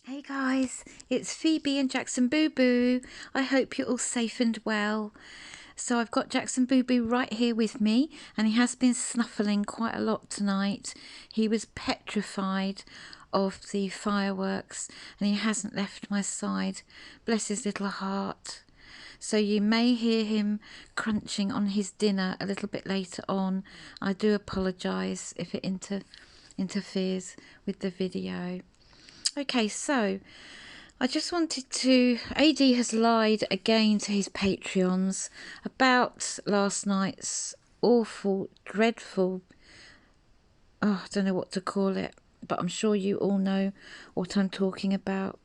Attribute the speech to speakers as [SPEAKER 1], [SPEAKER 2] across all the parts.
[SPEAKER 1] Hey guys, it's Phoebe and Jackson Boo Boo. I hope you're all safe and well. So I've got Jackson Boo Boo right here with me, and he has been snuffling quite a lot tonight. He was petrified of the fireworks and he hasn't left my side. Bless his little heart. So you may hear him crunching on his dinner a little bit later on. I do apologise if it interferes with the video. Okay, so I just wanted to. AD has lied again to his Patreons about last night's awful, dreadful. Oh, I don't know what to call it, but I'm sure you all know what I'm talking about.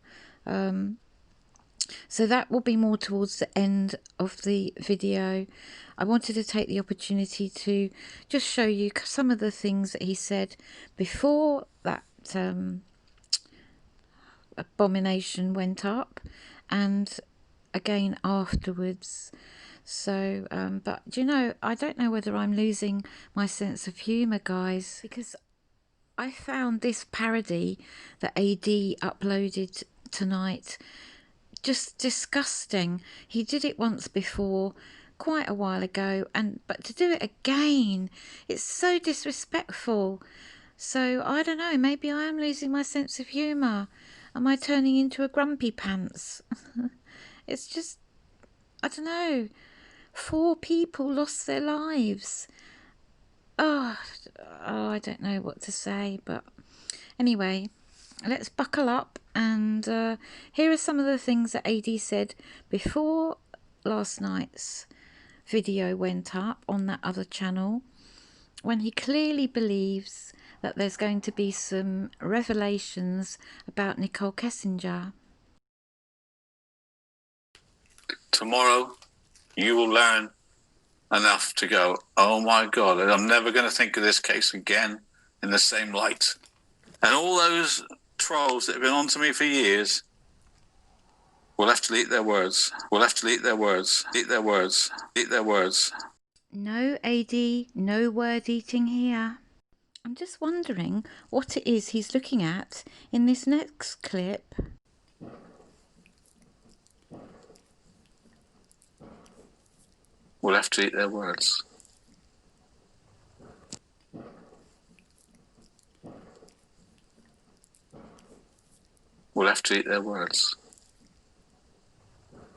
[SPEAKER 1] So that will be more towards the end of the video. I wanted to take the opportunity to just show you some of the things that he said before that abomination went up, and again afterwards. So but you know, I don't know whether I'm losing my sense of humour, guys, because I found this parody that AD uploaded tonight just disgusting. He did it once before, quite a while ago, but to do it again, it's so disrespectful. So I don't know, maybe I am losing my sense of humour. Am I turning into a grumpy pants? It's just, I don't know. 4 people lost their lives. Oh, I don't know what to say, but anyway, let's buckle up and here are some of the things that AD said before last night's video went up on that other channel, when he clearly believes that there's going to be some revelations about Nicole Kessinger.
[SPEAKER 2] Tomorrow, you will learn enough to go, oh my God, I'm never going to think of this case again in the same light. And all those trolls that have been on to me for years will have to eat their words. Will have to eat their words. Eat their words. Eat their words.
[SPEAKER 1] No, AD, no word eating here. I'm just wondering what it is he's looking at in this next clip.
[SPEAKER 2] Will have to eat their words. Will have to eat their words.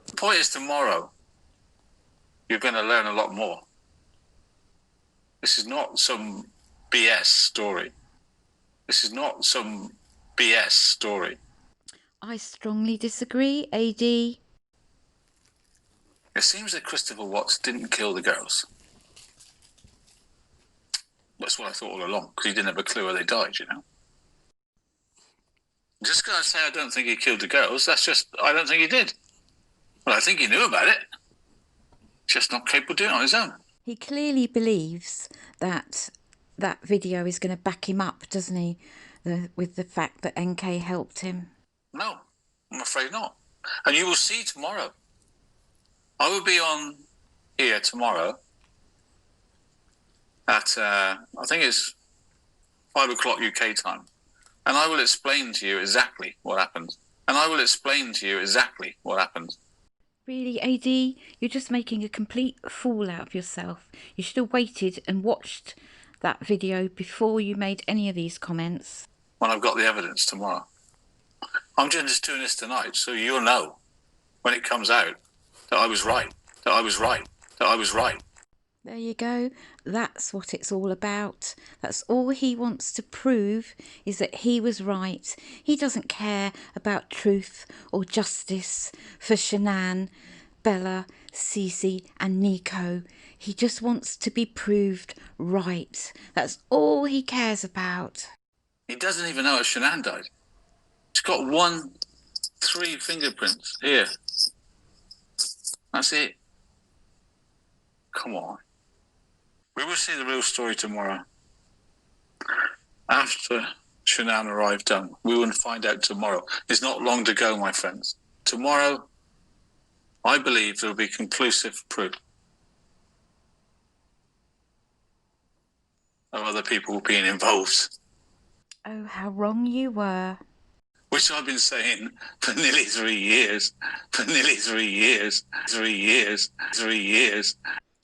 [SPEAKER 2] The point is, tomorrow, you're going to learn a lot more. This is not some BS story. This is not some BS story.
[SPEAKER 1] I strongly disagree, AD.
[SPEAKER 2] It seems that Christopher Watts didn't kill the girls. That's what I thought all along, because he didn't have a clue where they died, you know. Just because I say I don't think he killed the girls, that's just, I don't think he did. Well, I think he knew about it. Just not capable of doing it on his own.
[SPEAKER 1] He clearly believes that that video is going to back him up, doesn't he? With the fact that NK helped him.
[SPEAKER 2] No, I'm afraid not. And you will see tomorrow. I will be on here tomorrow at, I think it's 5 o'clock UK time. And I will explain to you exactly what happened. And I will explain to you exactly what happened.
[SPEAKER 1] Really, AD? You're just making a complete fool out of yourself. You should have waited and watched that video before you made any of these comments.
[SPEAKER 2] When I've got the evidence tomorrow. I'm just doing this tonight, so you'll know when it comes out that I was right, that I was right, that I was right.
[SPEAKER 1] There you go. That's what it's all about. That's all he wants to prove, is that he was right. He doesn't care about truth or justice for Shanann, Bella, Cece and Nico. He just wants to be proved right. That's all he cares about.
[SPEAKER 2] He doesn't even know if Shanann died. He's got 3 fingerprints here. That's it. Come on. We will see the real story tomorrow. After Shanann arrived home, we will find out tomorrow. It's not long to go, my friends. Tomorrow, I believe there will be conclusive proof of other people being involved.
[SPEAKER 1] Oh, how wrong you were.
[SPEAKER 2] which I've been saying for nearly 3 years. For nearly 3 years. 3 years. 3 years.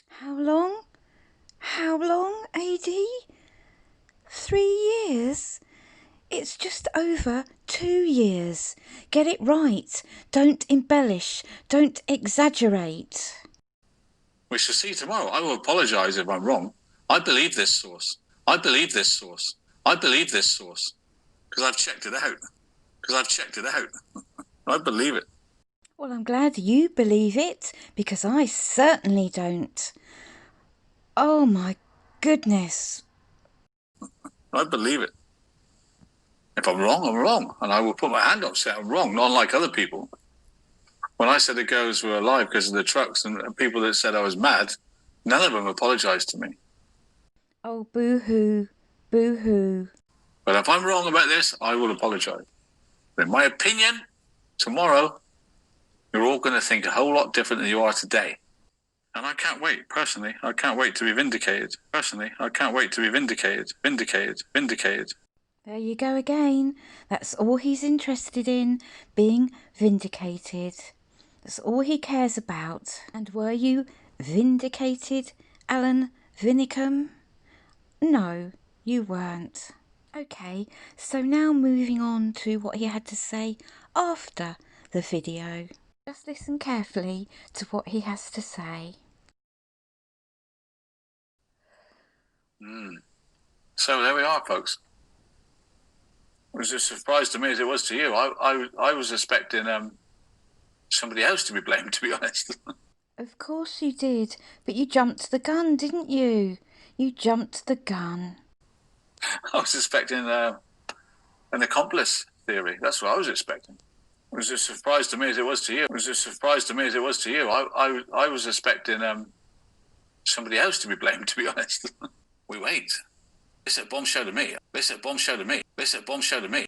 [SPEAKER 1] How long? How long, AD? 3 years? It's just over 2 years. Get it right. Don't embellish. Don't exaggerate.
[SPEAKER 2] We shall see tomorrow. I will apologise if I'm wrong. I believe this source. I believe this source. I believe this source. Because I've checked it out. Because I've checked it out. I believe it.
[SPEAKER 1] Well, I'm glad you believe it, because I certainly don't. Oh my goodness.
[SPEAKER 2] I believe it. If I'm wrong, I'm wrong. And I will put my hand up, say I'm wrong, not unlike other people. When I said the girls were alive because of the trucks and people that said I was mad, none of them apologised to me.
[SPEAKER 1] Oh, boo-hoo. Boo-hoo.
[SPEAKER 2] But if I'm wrong about this, I will apologise. But in my opinion, tomorrow, you're all going to think a whole lot different than you are today. And I can't wait, personally. I can't wait to be vindicated. Personally, I can't wait to be vindicated. Vindicated. Vindicated.
[SPEAKER 1] There you go again. That's all he's interested in, being vindicated. That's all he cares about. And were you vindicated, Alan Vinicum? No, you weren't. Okay, so now moving on to what he had to say after the video. Just listen carefully to what he has to say.
[SPEAKER 2] So there we are, folks. It was a surprise to me as it was to you. I was expecting somebody else to be blamed, to be honest.
[SPEAKER 1] Of course you did, but you jumped the gun, didn't you? You jumped the gun.
[SPEAKER 2] I was expecting an accomplice theory. That's what I was expecting. It was a surprise to me as it was to you. It was a surprise to me as it was to you. I was expecting somebody else to be blamed, to be honest. We wait. They said bombshell to me. They said bombshell to me. They said bombshell to me.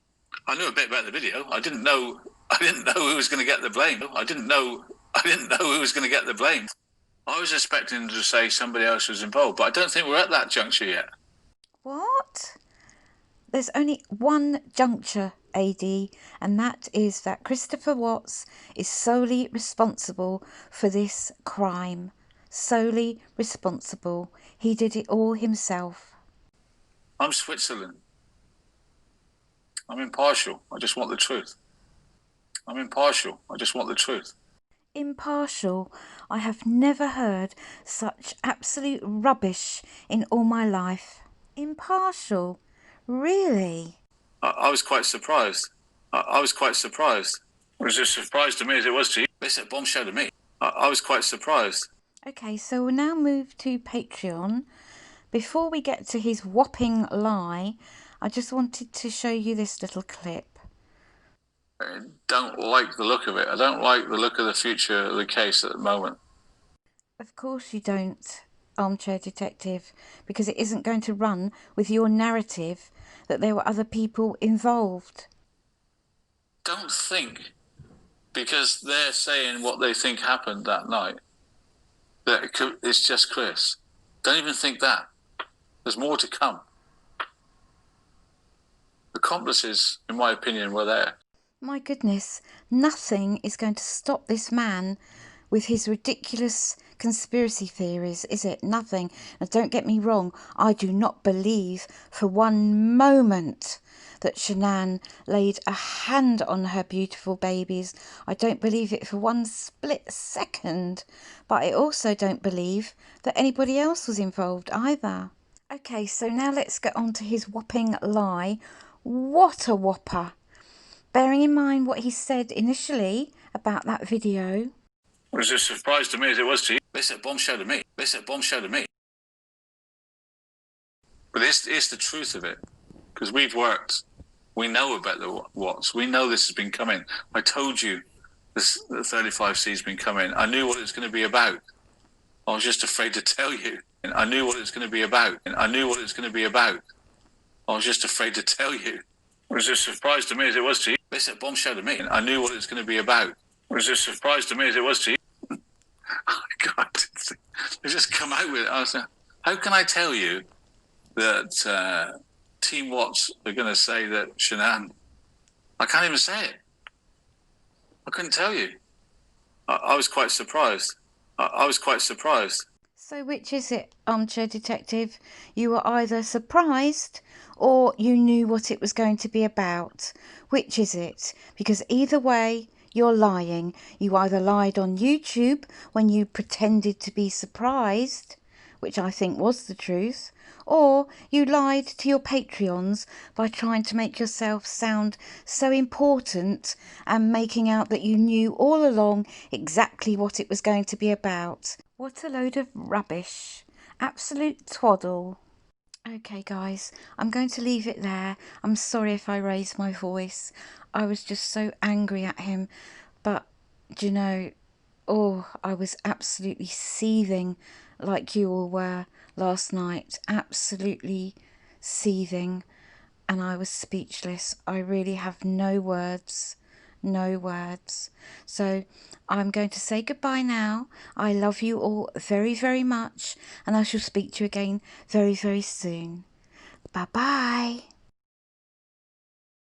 [SPEAKER 2] I knew a bit about the video. I didn't know who was going to get the blame. I didn't know who was going to get the blame. I was expecting to say somebody else was involved, but I don't think we're at that juncture yet.
[SPEAKER 1] What? There's only one juncture, AD, and that is that Christopher Watts is solely responsible for this crime. Solely responsible. He did it all himself.
[SPEAKER 2] I'm Switzerland. I'm impartial. I just want the truth. I'm impartial. I just want the truth.
[SPEAKER 1] Impartial? I have never heard such absolute rubbish in all my life. Impartial? Really?
[SPEAKER 2] I was quite surprised. I was quite surprised. It was a surprise to me as it was to you. They said bombshell to me. I was quite surprised.
[SPEAKER 1] Okay, so we'll now move to Patreon. Before we get to his whopping lie, I just wanted to show you this little clip.
[SPEAKER 2] I don't like the look of it. I don't like the look of the future of the case at the moment.
[SPEAKER 1] Of course you don't, Armchair Detective, because it isn't going to run with your narrative that there were other people involved.
[SPEAKER 2] Don't think, because they're saying what they think happened that night, that it's just Chris. Don't even think that. There's more to come. Accomplices, in my opinion, were there.
[SPEAKER 1] My goodness, nothing is going to stop this man with his ridiculous conspiracy theories, is it? Nothing. And don't get me wrong, I do not believe for one moment that Shanann laid a hand on her beautiful babies. I don't believe it for one split second. But I also don't believe that anybody else was involved either. Okay, so now let's get on to his whopping lie. What a whopper! Bearing in mind what he said initially about that video.
[SPEAKER 2] It was a surprise to me as it was to you. They said bombshell to me. They said bombshell to me. But it's the truth of it. Because we've worked. We know about the Watts. We know this has been coming. I told you the 35C has been coming. I knew what it was going to be about. I was just afraid to tell you. And I knew what it was going to be about. And I knew what it was going to be about. I was just afraid to tell you. It was a surprise to me as it was to you. They said bombshell to me. And I knew what it was going to be about. It was a surprise to me as it was to you. Oh, God. They just come out with it. I was like, how can I tell you that Team Watts are going to say that Shanann I can't even say it. I couldn't tell you. I was quite surprised. I was quite surprised.
[SPEAKER 1] So which is it, Armchair Detective? You were either surprised or you knew what it was going to be about. Which is it? Because either way, you're lying. You either lied on YouTube when you pretended to be surprised, which I think was the truth, or you lied to your Patreons by trying to make yourself sound so important and making out that you knew all along exactly what it was going to be about. What a load of rubbish. Absolute twaddle. Okay, guys, I'm going to leave it there. I'm sorry if I raised my voice. I was just so angry at him. But, do you know, oh, I was absolutely seething like you all were last night. Absolutely seething. And I was speechless. I really have no words. No words. So I'm going to say goodbye now. I love you all very, very much. And I shall speak to you again very, very soon. Bye bye.